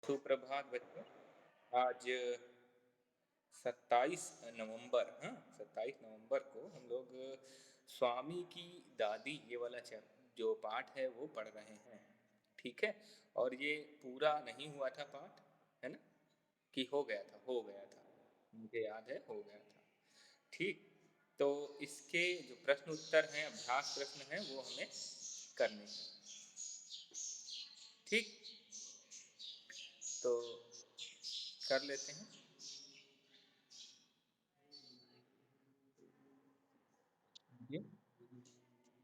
सुप्रभात बच्चों। आज 27 नवंबर, हाँ 27 नवंबर को हम लोग स्वामी की दादी ये वाला जो पाठ है वो पढ़ रहे हैं। ठीक है, और ये पूरा नहीं हुआ था पाठ, है ना, कि हो गया था, मुझे याद है हो गया था। ठीक, तो इसके जो प्रश्न उत्तर हैं, अभ्यास प्रश्न हैं, वो हमें करने हैं। ठीक, तो कर लेते हैं। ये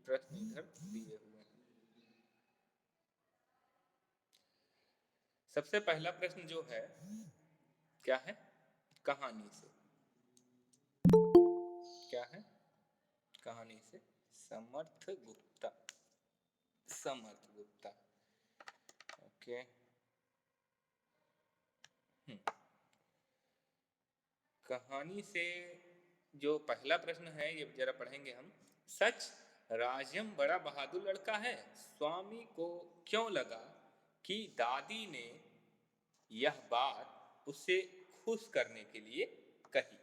प्रश्न इधर दिए हुए हैं। सबसे पहला प्रश्न जो है क्या है, कहानी से। क्या है, कहानी से। समर्थ गुप्ता, समर्थ गुप्ता। ओके। कहानी से जो पहला प्रश्न है ये जरा पढ़ेंगे हम। सच राजम बड़ा बहादुर लड़का है, स्वामी को क्यों लगा कि दादी ने यह बात उसे खुश करने के लिए कही।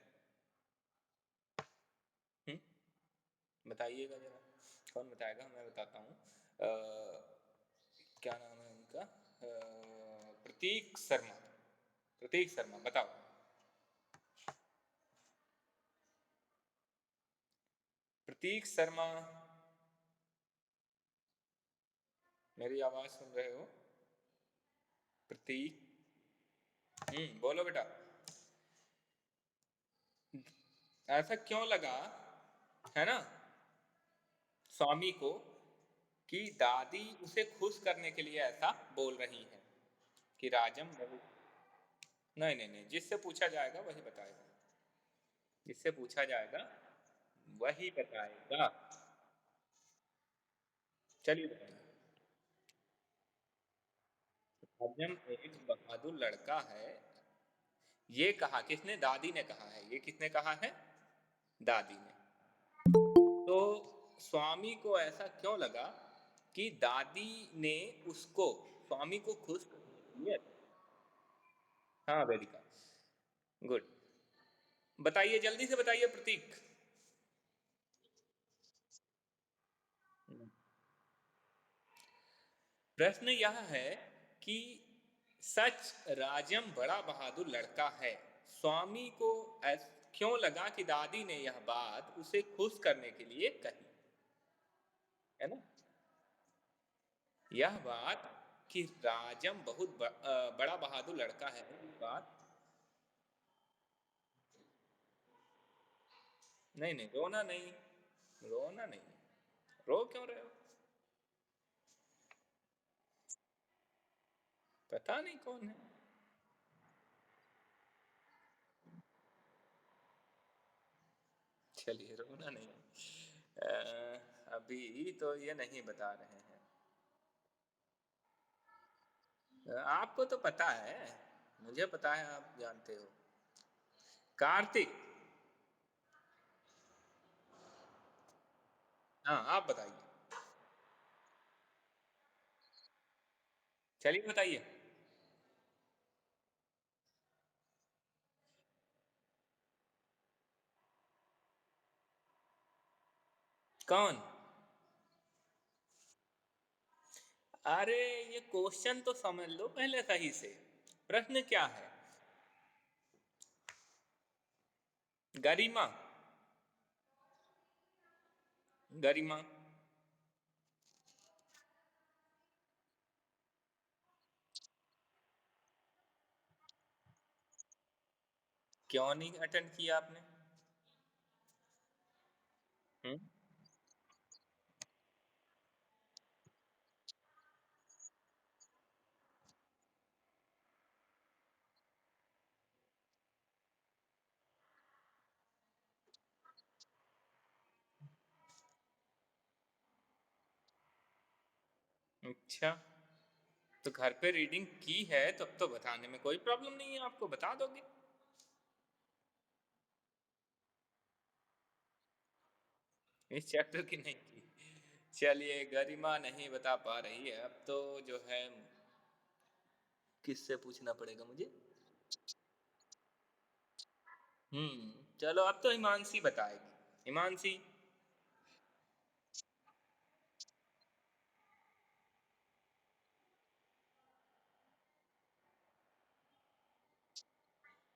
बताइएगा जरा, कौन बताएगा, मैं बताता हूँ। क्या नाम है उनका, प्रतीक शर्मा। प्रतीक शर्मा, बताओ। प्रतीक शर्मा, मेरी आवाज सुन रहे हो? प्रतीक, बोलो बेटा। ऐसा क्यों लगा, है ना, स्वामी को, कि दादी उसे खुश करने के लिए ऐसा बोल रही है कि राजम नहीं नहीं नहीं, जिससे पूछा जाएगा वही बताएगा। जिससे पूछा जाएगा वही बताएगा। चलिए बताइए। राजम एक बहादुर लड़का है, ये कहा किसने, दादी ने कहा है। ये किसने कहा है, दादी ने। तो स्वामी को ऐसा क्यों लगा कि दादी ने उसको, स्वामी को खुश करने के लिए। हाँ वेदिका, गुड। बताइए, जल्दी से बताइए प्रतीक। प्रश्न यह है कि सच राजम बड़ा बहादुर लड़का है, स्वामी को क्यों लगा कि दादी ने यह बात उसे खुश करने के लिए कही, है ना। यह बात कि राजम बहुत बड़ा बहादुर लड़का है, बात। नहीं नहीं, रोना नहीं, रोना नहीं, रो क्यों रहे हो? पता नहीं कौन है। चलिए, रोना नहीं। अभी तो ये नहीं बता रहे हैं। आपको तो पता है, मुझे पता है, आप जानते हो। कार्तिक। हाँ, आप बताइए। चलिए बताइए। कौन? अरे, ये क्वेश्चन तो समझ लो पहले सही से। प्रश्न क्या है? गरिमा, गरिमा। क्यों नहीं अटेंड किया आपने? हम्म। अच्छा, तो घर पे रीडिंग की है तब तो बताने में कोई प्रॉब्लम नहीं है, आपको बता दोगे। इस चैप्टर की नहीं की। चलिए, गरिमा नहीं बता पा रही है, अब तो जो है किससे पूछना पड़ेगा मुझे? चलो अब तो हिमांशी बताएगी। हिमांशी।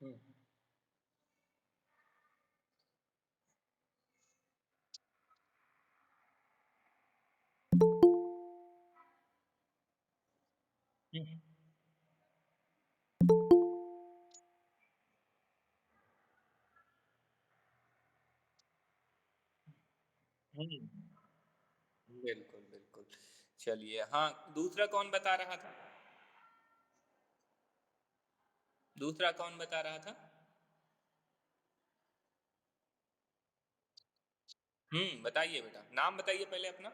हम्म हम्म हम्म, बिल्कुल बिल्कुल। चलिए, हाँ, दूसरा कौन बता रहा था? दूसरा कौन बता रहा था? बताइए बेटा, नाम बताइए पहले अपना।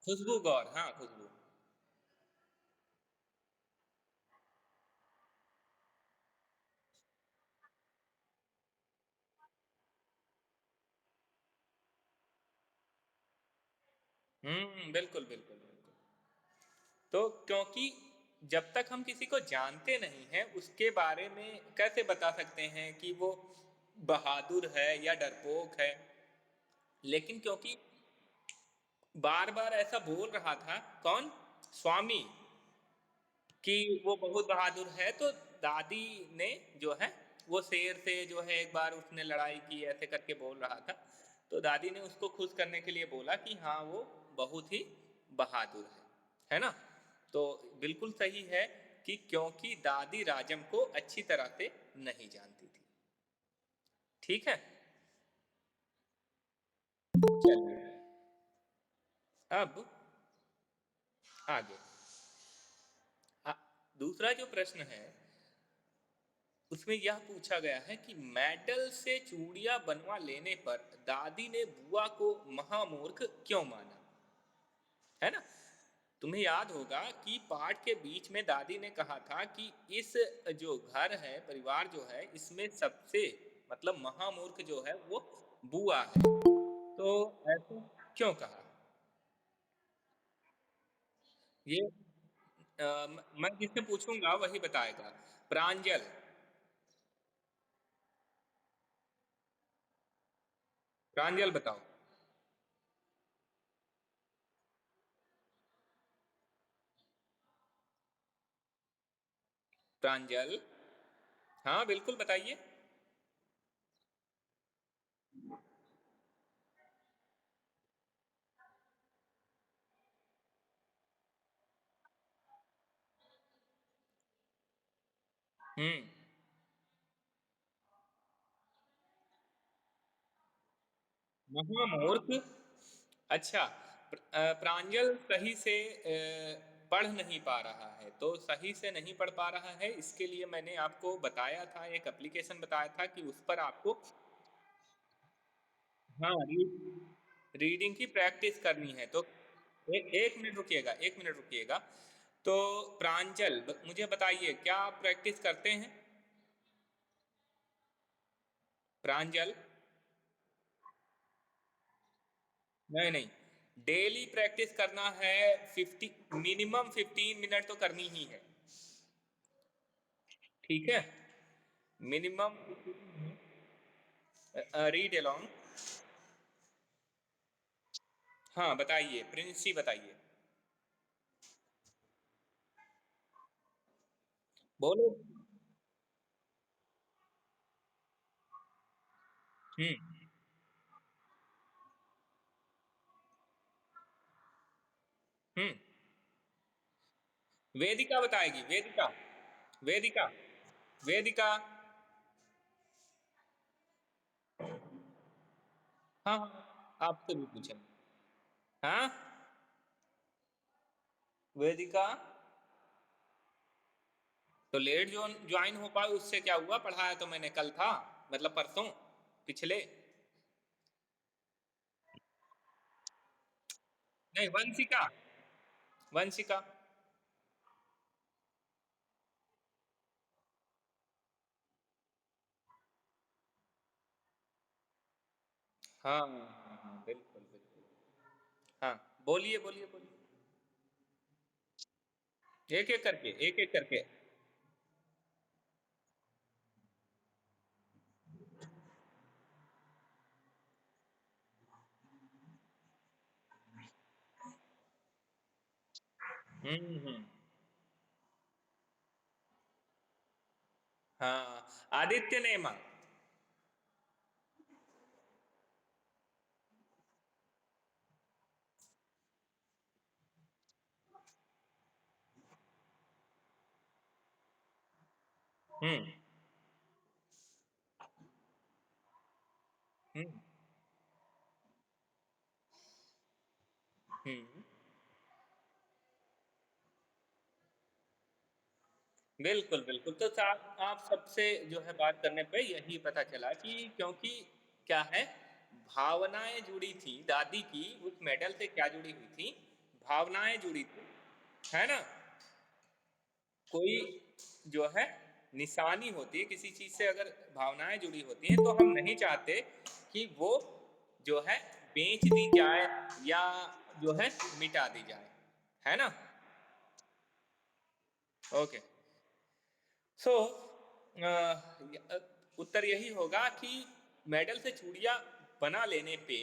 खुशबू गौर, हाँ, खुशबू। बिल्कुल बिल्कुल बिल्कुल। तो क्योंकि जब तक हम किसी को जानते नहीं हैं, उसके बारे में कैसे बता सकते हैं कि वो बहादुर है या डरपोक है? लेकिन क्योंकि बार बार ऐसा बोल रहा था, कौन? स्वामी, कि वो बहुत बहादुर है, तो दादी ने जो है, वो शेर से जो है एक बार उसने लड़ाई की, ऐसे करके बोल रहा था। तो दादी ने उसको खुश करने के लिए बोला कि हाँ, वो बहुत ही बहादुर है ना? तो बिल्कुल सही है कि क्योंकि दादी राजम को अच्छी तरह से नहीं जानती थी। ठीक है। चलिए, अब आगे। आ, दूसरा जो प्रश्न है, उसमें यह पूछा गया है कि मेडल से चूड़ियां बनवा लेने पर दादी ने बुआ को महामूर्ख क्यों माना? है ना? तुम्हें याद होगा कि पाठ के बीच में दादी ने कहा था कि इस जो घर है, परिवार जो है, इसमें सबसे मतलब महामूर्ख जो है वो बुआ है। तो ऐसे क्यों कहा? ये मैं जिससे पूछूंगा वही बताएगा। प्रांजल। प्रांजल बताओ। प्रांजल। हाँ, बिल्कुल बताइए। हम्म महामूर्ख। अच्छा, प्रांजल सही से पढ़ नहीं पा रहा है, तो सही से नहीं पढ़ पा रहा है, इसके लिए मैंने आपको बताया था, एक एप्लीकेशन बताया था कि उस पर आपको, हाँ, रीडिंग की प्रैक्टिस करनी है। तो एक मिनट रुकिएगा, एक मिनट रुकिएगा। तो प्रांजल, मुझे बताइए, क्या आप प्रैक्टिस करते हैं? प्रांजल। नहीं नहीं, डेली प्रैक्टिस करना है। 15 मिनिमम 15 मिनट तो करनी ही है। ठीक है। मिनिमम। Read along. हाँ, बताइए प्रिंसी, बताइए। बोलो। हम्म हम्म वेदिका बताएगी, वेदिका। वेदिका। वेदिका। हाँ हाँ, आपसे भी पूछे। हाँ, वेदिका। तो लेट जो ज्वाइन हो पाए उससे क्या हुआ? पढ़ाया तो मैंने कल था, मतलब परसों, पिछले। नहीं, वंशिका। वंशिका। हाँ हाँ हाँ, बिल्कुल बिल्कुल। हाँ, बोलिए बोलिए बोलिए। एक एक करके, एक एक करके। हम्म। हाँ, आदित्य नेमा। हम्म। हम्म। हम्म। बिल्कुल, बिल्कुल। तो आप सबसे जो है बात करने पे यही पता चला कि क्योंकि क्या है, भावनाएँ जुड़ी थी दादी की उस मेडल से क्या जुड़ी हुई थी, भावनाएँ जुड़ी थी, है ना? कोई जो है निशानी होती है किसी चीज़ से, अगर भावनाएँ जुड़ी होती हैं तो हम नहीं चाहते कि वो जो है बेच दी जाए या जो है मिटा दी जाए, है ना? ओके। सो उत्तर यही होगा कि मेडल से चूड़ियां बना लेने पे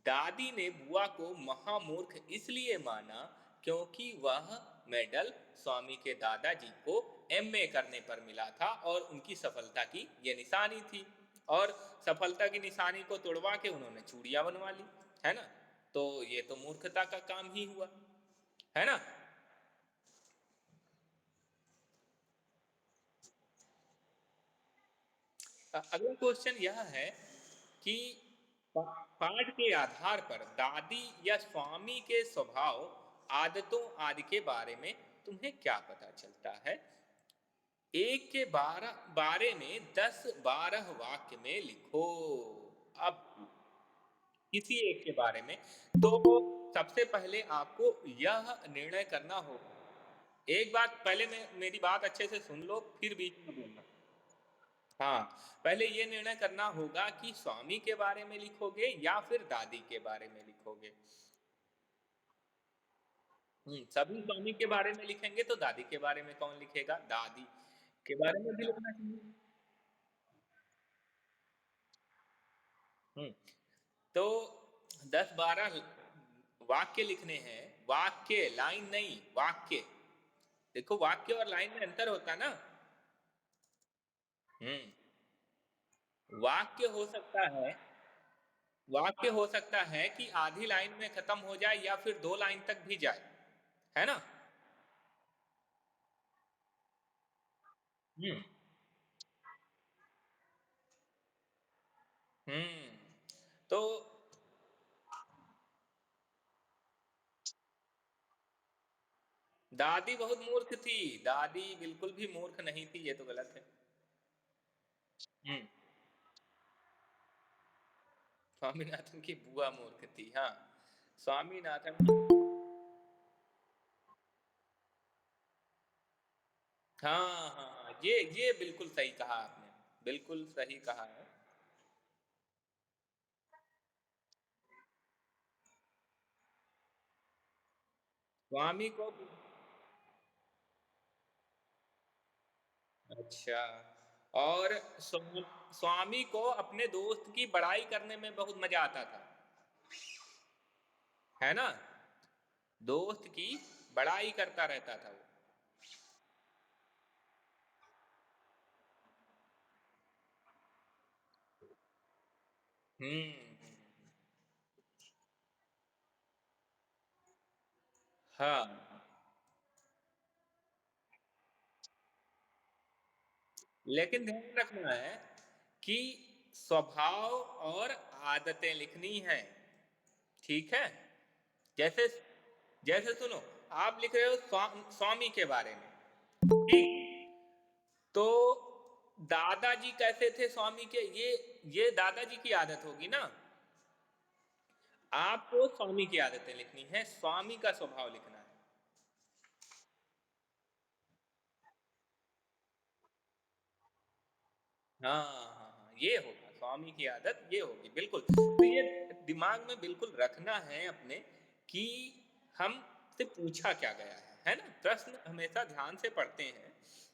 दादी ने बुआ को महामूर्ख इसलिए माना क्योंकि वह मेडल स्वामी के दादाजी को एमए करने पर मिला था और उनकी सफलता की ये निशानी थी। और सफलता की निशानी को तोड़वा के उन्होंने चूड़ियां बनवा ली, है ना? तो ये तो मूर्खता का काम ही हुआ, है ना? अगला क्वेश्चन यह है कि पाठ के आधार पर दादी या स्वामी के स्वभाव, आदतों आदि के बारे में तुम्हें क्या पता चलता है? एक के बारे में 10-12 वाक्य में लिखो। अब किसी एक के बारे में, तो सबसे पहले आपको यह निर्णय करना होगा। एक बात पहले में मेरी बात अच्छे से सुन लो, फिर बीच में बोलना। हाँ, पहले ये निर्णय करना होगा कि स्वामी के बारे में लिखोगे या फिर दादी के बारे में लिखोगे। सभी स्वामी के बारे में लिखेंगे तो दादी के बारे में कौन लिखेगा? दादी के बारे में भी लिखना चाहिए। हम्म। तो 10-12 वाक्य लिखने हैं। वाक्य, लाइन नहीं, वाक्य। देखो, वाक्य और लाइन में अंतर होता है ना। हम्म। वाक्य हो सकता है, वाक्य हो सकता है कि आधी लाइन में खत्म हो जाए या फिर 2 लाइन तक भी जाए, है ना? हम्म। तो दादी बहुत मूर्ख थी। दादी बिल्कुल भी मूर्ख नहीं थी, ये तो गलत है। हम्म। स्वामीनाथन की बुआ मूर्ख थी, हाँ। स्वामीनाथन की, हाँ हाँ हाँ, ये बिल्कुल सही कहा आपने, बिल्कुल सही कहा है। स्वामी को, अच्छा। और स्वामी को अपने दोस्त की बड़ाई करने में बहुत मजा आता था, है ना? दोस्त की बड़ाई करता रहता था वो। हम्म। हाँ, लेकिन ध्यान रखना है कि स्वभाव और आदतें लिखनी है, ठीक है? जैसे जैसे सुनो, आप लिख रहे हो स्वामी के बारे में, ठीक? तो दादाजी कैसे थे स्वामी के, ये दादाजी की आदत होगी ना। आपको स्वामी की आदतें लिखनी है, स्वामी का स्वभाव लिखना है। हाँ हाँ हाँ, ये होगा स्वामी की आदत, ये होगी बिल्कुल। तो ये दिमाग में बिल्कुल रखना है अपने कि हम से पूछा क्या गया है, है ना? प्रश्न हमेशा ध्यान से पढ़ते हैं।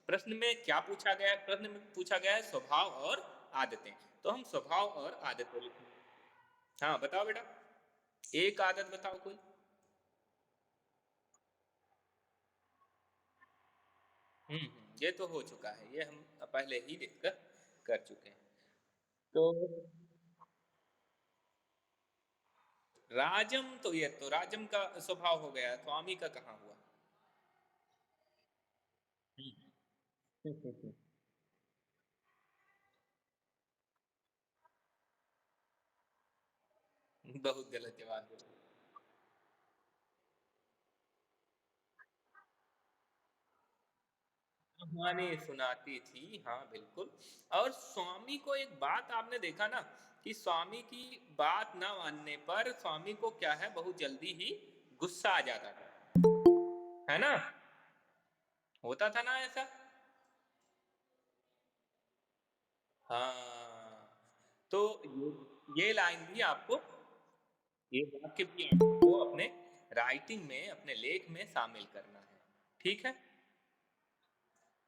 प्रश्न में क्या पूछा गया है? प्रश्न में पूछा गया है स्वभाव और आदतें। तो हम स्वभाव और आदतें लिखेंगे। हाँ, बताओ बेटा। एक आदत बताओ कोई। ये तो हो चुका है। ये हम पहले ही डिस्कस कर चुके हैं। तो राजम तो ये तो राजम का स्वभाव हो गया, स्वामी का कहाँ हुआ? हम्म। बहुत गलत जवाब दिया। कहानी सुनाती थी, हाँ बिल्कुल। और स्वामी को एक बात आपने देखा ना, कि स्वामी की बात ना मानने पर स्वामी को क्या है, बहुत जल्दी ही गुस्सा आ जाता था, है ना? होता था ना ऐसा? हाँ। तो ये लाइन भी आपको, ये वाक्य भी आपको अपने राइटिंग में, अपने लेख में शामिल करना है। ठीक है?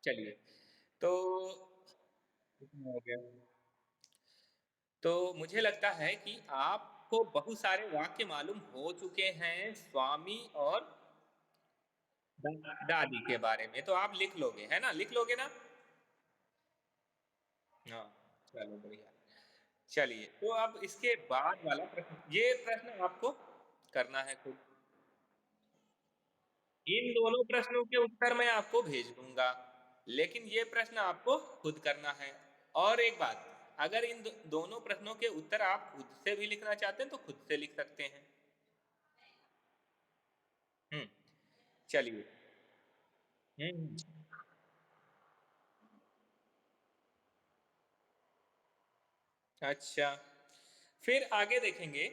चलिए। तो हो गया। तो मुझे लगता है कि आपको बहुत सारे वाक्य मालूम हो चुके हैं स्वामी और दादी के बारे में, तो आप लिख लोगे, है ना? लिख लोगे ना? हाँ, चलो बढ़िया। चलिए, तो अब इसके बाद वाला प्रश्न, ये प्रश्न आपको करना है खुद। इन दोनों प्रश्नों के उत्तर मैं आपको भेज दूंगा, लेकिन ये प्रश्न आपको खुद करना है। और एक बात, अगर इन दोनों प्रश्नों के उत्तर आप खुद से भी लिखना चाहते हैं तो खुद से लिख सकते हैं। हम्म। चलिए। हम्म। अच्छा, फिर आगे देखेंगे।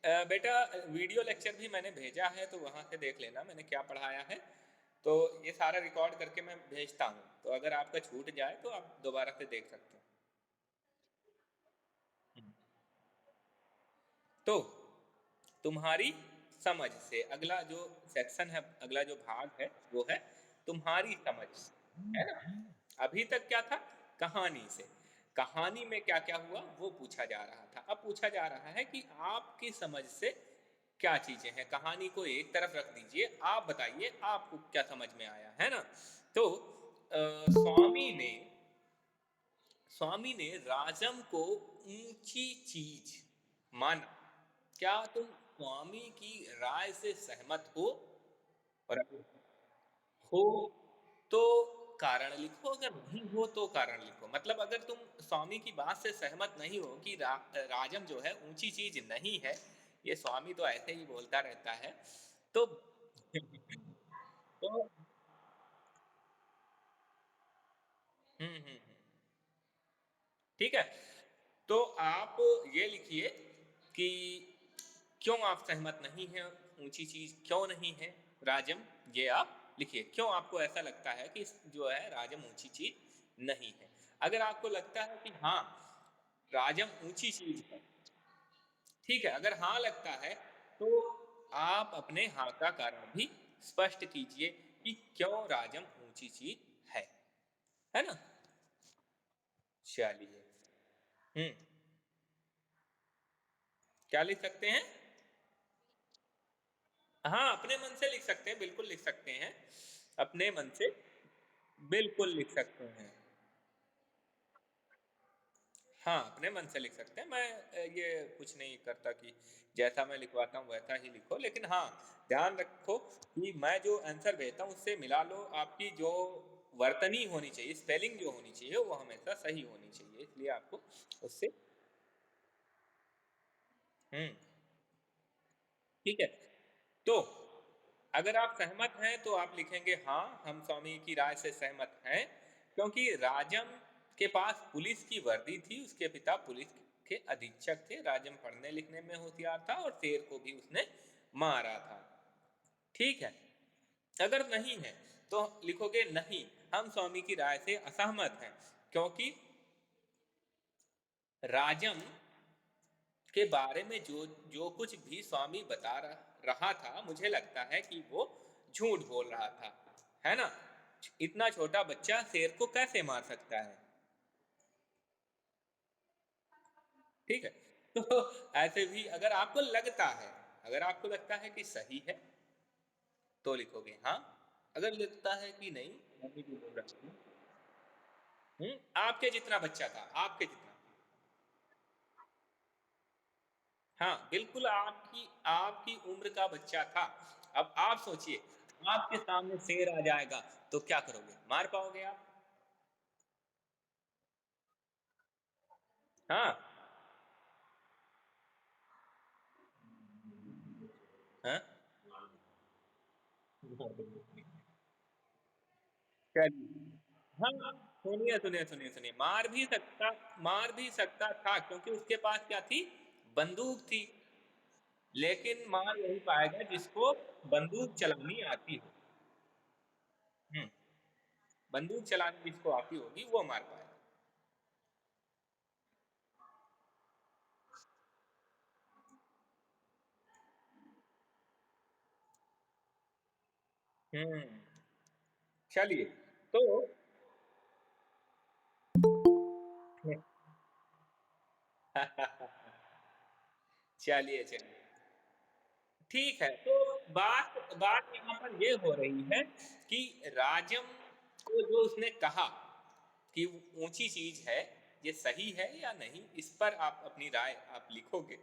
बेटा, वीडियो लेक्चर भी मैंने भेजा है, तो वहां से देख लेना मैंने क्या पढ़ाया है। तो ये सारा रिकॉर्ड करके मैं भेजता हूँ, तो अगर आपका छूट जाए तो आप दोबारा से देख सकते हैं। तो तुम्हारी समझ से अगला जो सेक्शन है, अगला जो भाग है, वो है तुम्हारी समझ, है ना? अभी तक क्या था? कहानी से। कहानी में क्या क्या हुआ वो पूछा जा रहा था। अब पूछा जा रहा है कि आपकी समझ से क्या चीजें हैं। कहानी को एक तरफ रख दीजिए, आप बताइए आपको क्या समझ में आया, है ना? तो स्वामी ने राजम को ऊंची चीज माना। क्या तुम स्वामी की राय से सहमत हो? और अगर हो तो कारण लिखो, अगर नहीं हो तो कारण लिखो। मतलब अगर तुम स्वामी की बात से सहमत नहीं हो कि राजम जो है ऊंची चीज नहीं है, ये स्वामी तो ऐसे ही बोलता रहता है, तो तो ठीक है। तो आप ये लिखिए कि क्यों आप सहमत नहीं हैं, ऊंची चीज क्यों नहीं है राजम। ये आप लिखिए, क्यों आपको ऐसा लगता है कि जो है राजम ऊंची चीज नहीं है। अगर आपको लगता है कि हाँ राजम ऊंची चीज है, ठीक है, अगर हाँ लगता है, तो आप अपने हाँ का कारण भी स्पष्ट कीजिए कि क्यों राजम ऊंची चीज है ना? चलिए। हम्म। क्या लिख सकते हैं? हाँ, अपने मन से लिख सकते हैं, बिल्कुल लिख सकते हैं। अपने मन से बिल्कुल लिख सकते हैं। हाँ, अपने मन से लिख सकते हैं। मैं ये कुछ नहीं करता कि जैसा मैं लिखवाता हूँ वैसा ही लिखो, लेकिन हाँ, ध्यान रखो कि मैं जो आंसर भेजता हूँ उससे मिला लो। आपकी जो वर्तनी होनी चाहिए, स्पेलिंग जो होनी चाहिए, वो हमेशा सही होनी चाहिए, इसलिए आपको उससे। हम्म। ठीक है। तो अगर आप सहमत हैं तो आप लिखेंगे हाँ, हम स्वामी की राय से सहमत हैं, क्योंकि राजम के पास पुलिस की वर्दी थी, उसके पिता पुलिस के अधीक्षक थे, राजम पढ़ने लिखने में होशियार था और शेर को भी उसने मारा था। ठीक है। अगर नहीं है तो लिखोगे नहीं, हम स्वामी की राय से असहमत हैं, क्योंकि राजम के बारे में जो जो कुछ भी स्वामी बता रहा था, मुझे लगता है कि वो झूठ बोल रहा था, है ना? इतना छोटा बच्चा शेर को कैसे मार सकता है? ठीक है? तो ऐसे भी अगर आपको लगता है कि सही है, तो लिखोगे हाँ। अगर लगता है कि नहीं, मम्मी जो बोल रही थी, आपके जितना बच्चा था, आपके जितना। हाँ, बिल्कुल आपकी आपकी उम्र का बच्चा था। अब आप सोचिए, आपके सामने शेर आ जाएगा, तो क्या करोगे? मार पाओगे आप? हाँ। हाँ? चलिए। हाँ, सुनिए, मार भी सकता था क्योंकि उसके पास क्या थी? बंदूक थी। लेकिन मार वही पाएगा जिसको बंदूक चलानी आती हो। हुँ, बंदूक चलानी जिसको आती होगी वो मार पाएगा। हुँ, चलिए तो चलिए। ठीक है, तो बात बात यहाँ पर ये हो रही है कि राजम को जो उसने कहा कि ऊँची चीज़ है, ये सही है या नहीं, इस पर आप अपनी राय आप लिखोगे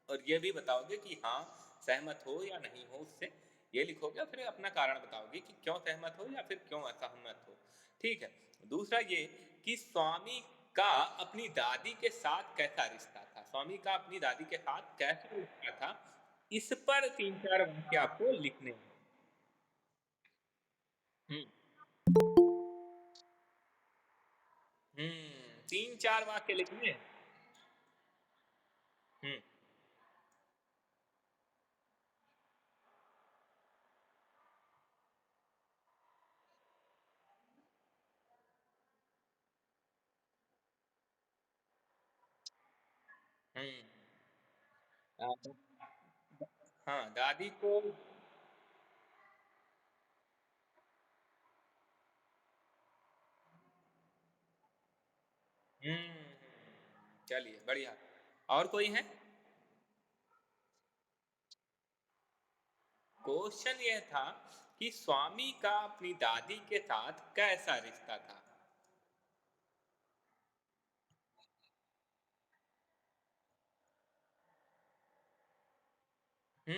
और ये भी बताओगे कि हाँ, सहमत हो या नहीं हो उससे, ये लिखोगे और फिर अपना कारण बताओगे कि क्यों सहमत हो या फिर क्यों असहमत हो। ठीक है, दूसरा ये कि स्वामी का अपनी दादी के साथ कैसा रिश्ता था? स्वामी का अपनी दादी के साथ कैसा रिश्ता था? इस पर 3-4 वाक्य आपको लिखने हैं। हुँ, 3-4 वाक्य लिखने हैं। हुँ, हुँ। आप हाँ, दादी को चलिए बढ़िया। और कोई है? क्वेश्चन ये था कि स्वामी का अपनी दादी के साथ कैसा रिश्ता था? हुँ,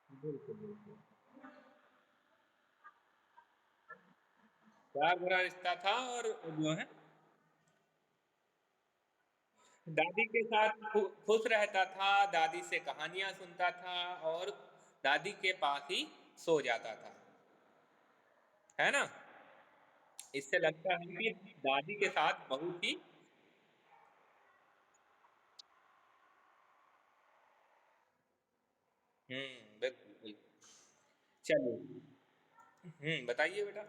बिल्कुल, बिल्कुल। प्यार भरा रिश्ता था और जो है दादी के साथ खुश रहता था, दादी से कहानियाँ सुनता था और दादी के पास ही सो जाता था। है ना? इससे लगता है कि दादी के साथ बहुत ही बिल्कुल, बिल्कुल। चलिए। बताइए बेटा।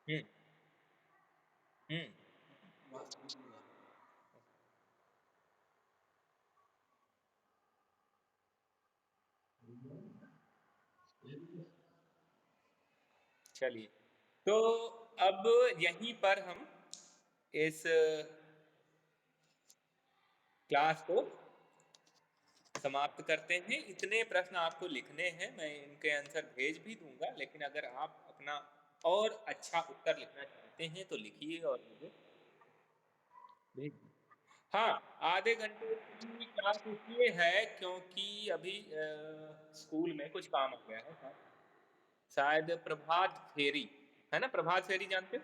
हुँ, हुँ। चलिए, तो अब यहीं पर हम इस क्लास को समाप्त करते हैं। इतने प्रश्न आपको लिखने हैं, मैं इनके आंसर भेज भी दूँगा, लेकिन अगर आप अपना और अच्छा उत्तर लिखना चाहते हैं, तो लिखिए और मुझे भेज दीजिए। हाँ, आधे घंटे की क्लास इसलिए है क्योंकि अभी स्कूल में कुछ काम आ गया है। शायद प्रभात फेरी, है ना? प्रभात फेरी जानते हो?